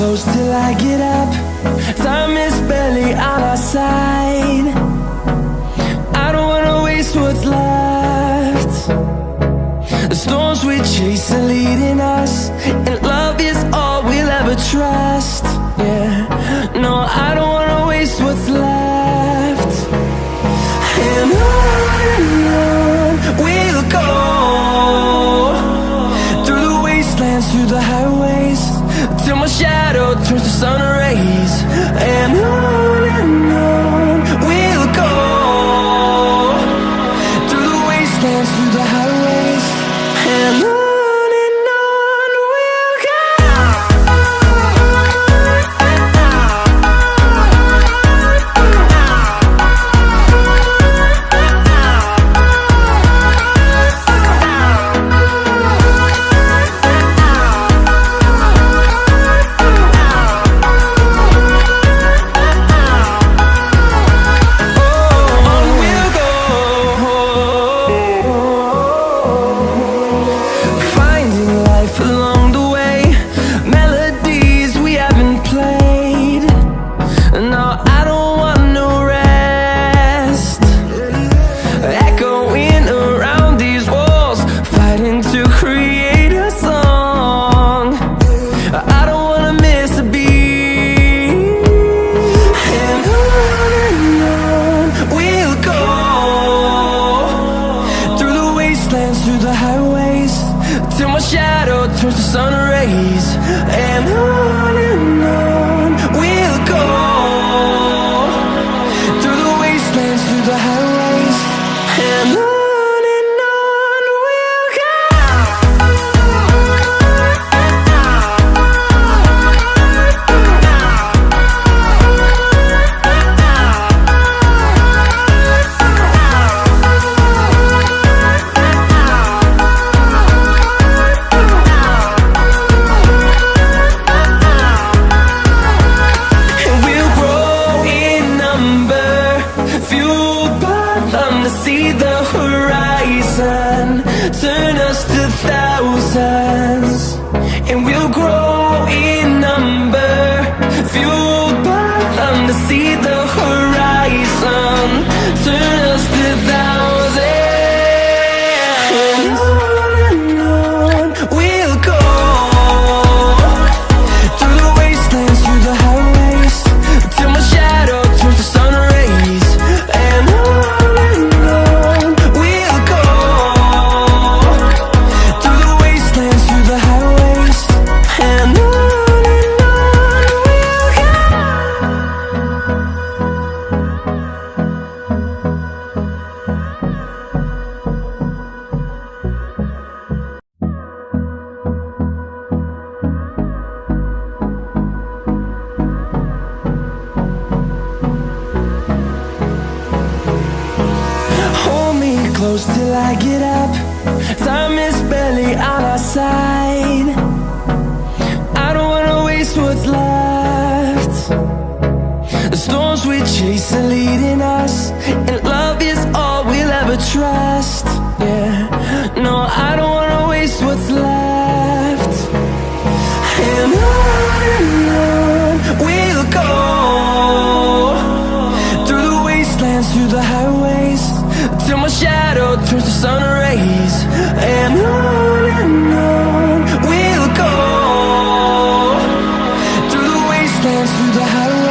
close till I get up. Time is barely on our side. I don't wanna waste what's left. The storms we chase are leading us, and love is all we'll ever trust. Yeah, no, I don't wanna waste what's left. And on we'll go, through the wastelands, through the highways, till my shadow turns to sun rays. And on we'll go, through the wastelands, through the highways, and on we'll go. Through the highways, till my shadow turns to sun rays. And on we'll go, through the wastelands, through the highways, and on we'll go. See the horizon, turn us to thousands, and we'll grow in number, fueled by them to see the horizon, turn us to thousands. And on we'll go, through the wastelands, through the highways, till my shadow turns to sun rays. And close till I get up. Time is barely on our side. I don't wanna waste what's left. The storms we chase are leading us, and love is all we'll ever trust. Yeah, no, I don't wanna waste what's left. And on we'll go, through the wastelands, through the highways, till my shadow turns to sun rays. And on we'll go, through the wastelands, through the highways.